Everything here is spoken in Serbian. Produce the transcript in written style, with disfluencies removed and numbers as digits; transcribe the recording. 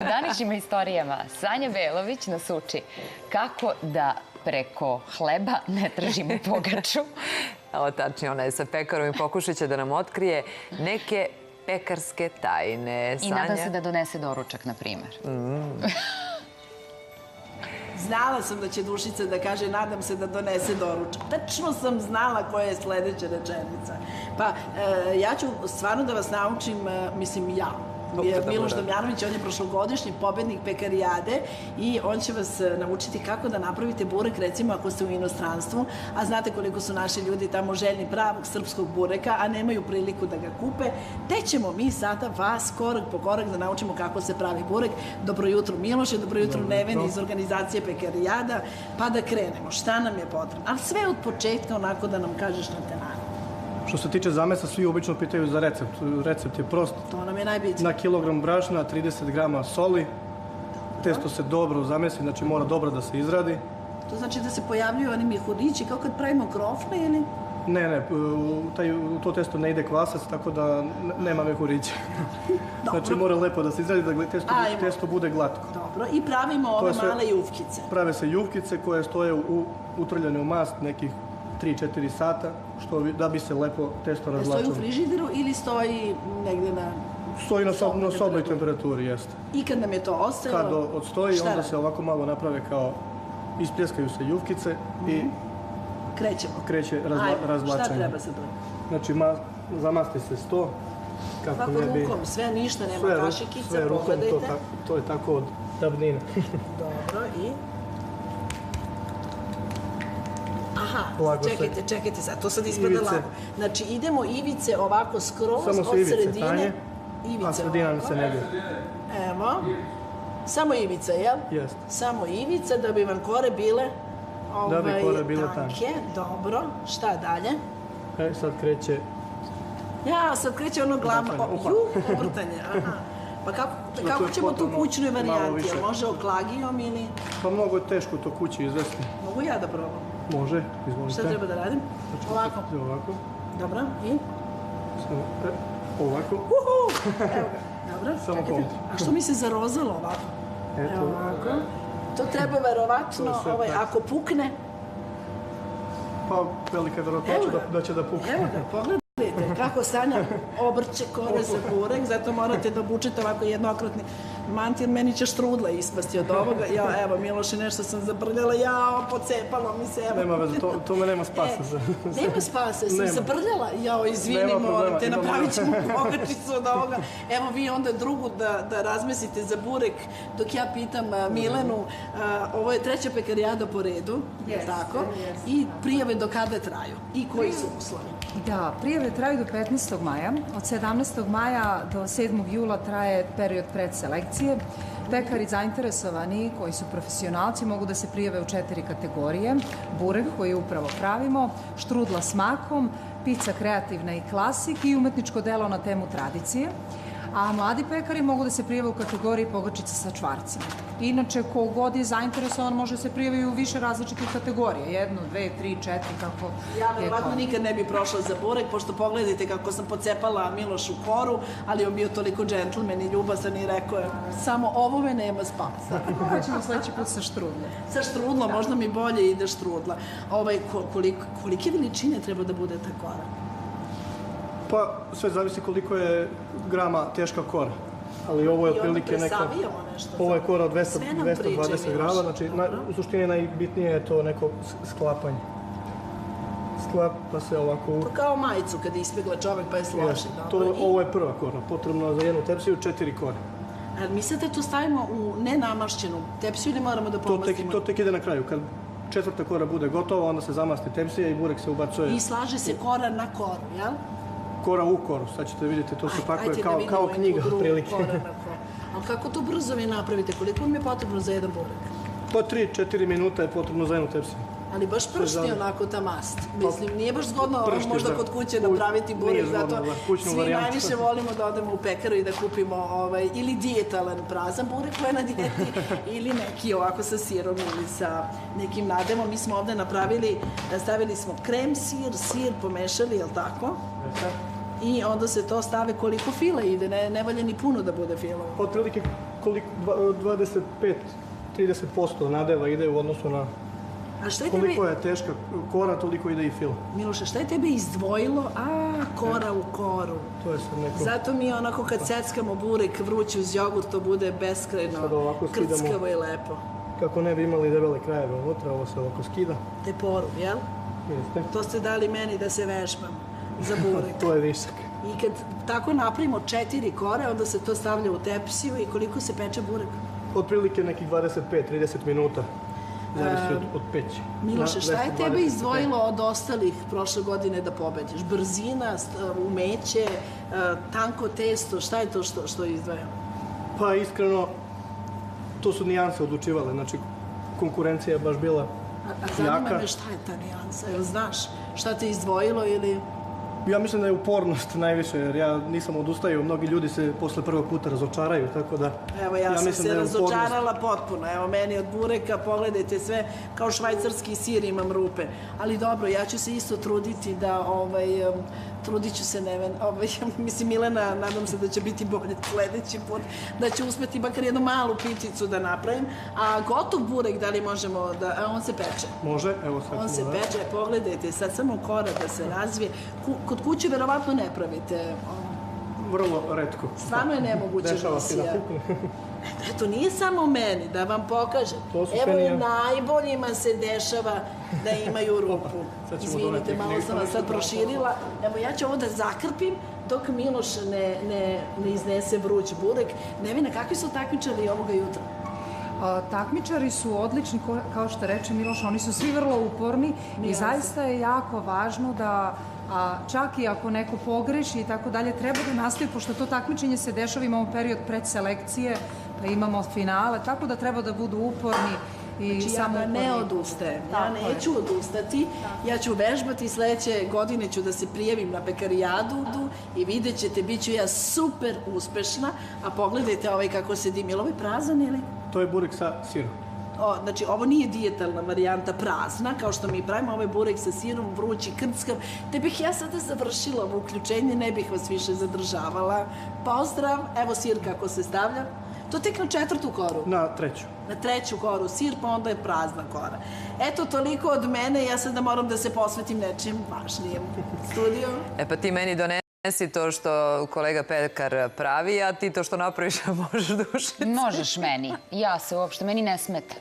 U današnjim istorijama Sanja Belović nas uči kako da preko hleba ne tražimo pogaču. Ovo tačnije, ona je sa pekarom i pokušat će da nam otkrije neke pekarske tajne. I nadam se da donese doručak, na primjer. Znala sam da će Dušica da kaže nadam se da donese doručak. Tačno sam znala koja je sledeća rečenica. Pa ja ću stvarno da vas naučim, mislim ja, Miloš Damjanović, on je prošlogodišnji pobednik pekarijade i on će vas naučiti kako da napravite burek, recimo ako ste u inostranstvu, a znate koliko su naši ljudi tamo željni pravog srpskog bureka, a nemaju priliku da ga kupe, te ćemo mi sada vas korak po korak da naučimo kako se pravi burek. Dobro jutro Miloše, dobro jutro Neveni iz organizacije Pekarijada, pa da krenemo. Šta nam je potrebno? Ali sve od početka onako da nam kažeš na tenanu. Što se tiče zamesa, svi obično pitaju za recept. Recept je prost. To nam je najbitnije. Na kilogram brašna, 30 grama soli. Testo se dobro zamesi, znači mora dobro da se izradi. To znači da se pojavljuju oni mjehurići kao kad pravimo krofne ili? Ne, u to testo ne ide kvasac, tako da nema mjehurića. Znači mora lepo da se izradi, da testo bude glatko. Dobro, i pravimo ove male jufkice. Prave se jufkice koje stoje utrljane u mast nekih 3-4 sata, da bi se lepo testo razvlačilo. Stoji u frižideru ili stoji negdje na... Stoji na sobnoj temperaturi, jeste. I kad nam je to ostalo... Kad odstoji, onda se ovako malo naprave kao... Ispljeskaju se jufkice i... Kreće razvlačenje. Šta treba se to? Znači, zamasti se sto. Kako rukom, sve ništa, nema kašikica, pogledajte. Sve rukom, to je tako od davnina. Dobro, i... Aha, čekajte sad, to sad ispada lako. Znači, idemo ivice ovako skroz od sredine. A sredina mi se ne bi. Evo. Samo ivica, jel? Jeste. Samo ivica, da bi vam kore bile tanke. Dobro, šta dalje? Sad kreće... Sad kreće ono glavno... Obrtanje, aha. Pa kako ćemo tu kućnoj varijanti? Može oklagijom ili... Pa mnogo je teško to kući izvesti. Mogu ja da probam? Može, izvolite. Šta treba da radim? Ovako? Ovako. Dobro, i? Ovako. Evo ga. Dobro, čekajte. A što mi se zarozalo ovako? Evo ovako. To treba verovatno, ako pukne... Pa velika verovatnoća da će da pukne. Evo ga, pogledajte kako Sanja obrće kore za burek, zato morate da obučete ovako jednokratni mantil, meni će štrudla ispasti od ovoga. Evo, Miloše, nešto sam zabrljala, pocepalo mi se, evo. Nema veze, to me nema spasa. Nema spasa, sam zabrljala? Izvini, molim te, napravit ćemo pogačicu od ovoga. Evo, vi onda drugu da razmesite za burek, dok ja pitam Milenu, ovo je treća pekarijada po redu, tako? I prijave do kada traju? I koji su uslovi? Da, prijave traju do 15. maja. Od 17. maja do 7. jula traje period predselekcije. Pekari zainteresovani koji su profesionalci mogu da se prijave u 4 kategorije. Burek koji upravo pravimo, štrudla s makom, pizza kreativna i klasik i umetničko delo na temu tradicije. A mladi pekari mogu da se prijave u kategoriji pogačica sa čvarcima. Inače, ko god je zainteresovan može se prijaviti u više različitih kategorija. 1, 2, 3, 4, kako je Ja verovatno nikad ne bi prošla za burek, pošto pogledajte kako sam pocepala Milošu koru, ali on bio toliko džentlmen i ljubazan i rekao je samo ovome nema spasa. Hoćemo sledeći put sa štrudlom. Sa štrudlom, možda mi bolje ide štrudla. Kolike veličine treba da bude ta kora? Pa sve zavisi koliko je grama teška kora. Ali ovo je otprilike neko... Ovo je kora od 220 grama, znači u suštini najbitnije je to neko sklapanje. Sklapa se ovako... To kao majicu kad ispegla čovek pa je složi. Ovo je prva kora, potrebno za jednu tepsiju 4 kore. Ali mislite to stavimo u nenamašćenu tepsiju ili moramo da pomastimo? To tek ide na kraju. Kad 4. kora bude gotova, onda se zamasti tepsija i burek se ubacuje... I slaže se kora na koru, jel? Kora u koru, sad ćete vidjeti, to se pakuje kao knjiga, prilike. Ali kako to brzo vi napravite? Koliko vam je potrebno za jedan burek? Po 3-4 minuta je potrebno za jednu tepsiju. Ali baš pršti onako ta mast. Mislim, nije baš zgodno možda kod kuće napraviti burek, zato svi najviše volimo da odemo u pekaru i da kupimo ili dijetalan prazan burek koji je na dijeti, ili neki ovako sa sirom ili sa nekim nadevom. Mi smo ovde napravili, stavili smo krem, sir pomešali, je li tako? I onda se to stave koliko fila ide, ne valja ni puno da bude fila. Otprilike koliko, 25-30% nadeva ide u odnosu na A šta je tebi, koliko je teška kora, toliko ide i fil. Miloše, šta je tebe izdvojilo? Kora u koru. To je sad neko... Zato mi onako kad seckamo burek vrući uz jogurt, to bude beskrajno Sad ovako skidamo. krckavo i lepo. Kako ne bi imali debele krajeve unutra, ovo se ovako skida. Te poru, jel? Jeste. To ste dali meni da se vežbam za burek. To je visak. I kad tako napravimo 4 kore, onda se to stavlja u tepsiju i koliko se peče burek? Otprilike nekih 25-30 minuta. Zavisi od peći. Miloše, šta je 225. tebe izdvojilo od ostalih prošle godine da pobediš? Brzina, umeće, tanko testo, šta je to što izdvaja? Pa iskreno, to su nijanse odlučivale. Znači, konkurencija je baš bila A zanima jaka. me šta je ta nijansa, jel znaš šta te izdvojilo ili... Ja mislim da je upornost najviše, jer ja nisam odustaju. Mnogi ljudi se posle prvog puta razočaraju, tako da... Evo, ja sam mislim se da je upornost. razočarala potpuno. Evo, meni od bureka, pogledajte sve, kao švajcarski sir imam rupe. Ali dobro, ja ću se isto truditi da, trudit ću se, mislim, Milena, nadam se da će biti bolje sledeći put, da će uspeti makar jednu malu piticu da napravim. A gotov burek, da li možemo da... On se peče. Može, evo sad On se ćemo da... peče, pogledajte, sad samo kora da se razvije. Kod kuće verovatno ne pravite. Vrlo retko. Stvarno je nemoguća Dešava se da misija. pukne. Eto, nije samo meni, da vam pokažem. To su Evo sve i nije. najboljima se dešava da imaju rupu. sad ćemo Izvinite, doneti malo sam vas sad proširila. Evo, ja ću ovo da zakrpim dok Miloš ne iznese vruć burek. Nevina, kakvi su takmičari ovoga jutra? Takmičari su odlični, kao što reče Miloš, oni su svi vrlo uporni i zaista je jako važno da čak i ako neko pogreši i tako dalje, treba da nastavi, pošto to takmičenje se dešava, imamo period predselekcije, pa imamo finale, tako da treba da budu uporni i Znači, ja ne odustajem, ja neću odustati, ja ću vežbati, sledeće godine ću da se prijavim na pekarijadu i vidjet ćete, bit ću ja super uspešna, a pogledajte ovaj kako se dim, je li ovaj prazan ili? To je burek sa sirom. Znači, ovo nije dijetalna varijanta prazna, kao što mi pravimo, ovo je burek sa sirom, vrući, krckav, te bih ja sada završila ovo uključenje, ne bih vas više zadržavala. Pozdrav, evo sir kako se stavlja. To tek na 4. koru. Na 3. Na 3. koru sir, pa onda je prazna kora. Eto, toliko od mene, ja sada moram da se posvetim nečem važnijem. Studio? Pa ti meni donesi to što kolega pekar pravi, a ti to što napraviš možeš da ušica. Možeš meni. Ja se uopšte, meni ne smeta.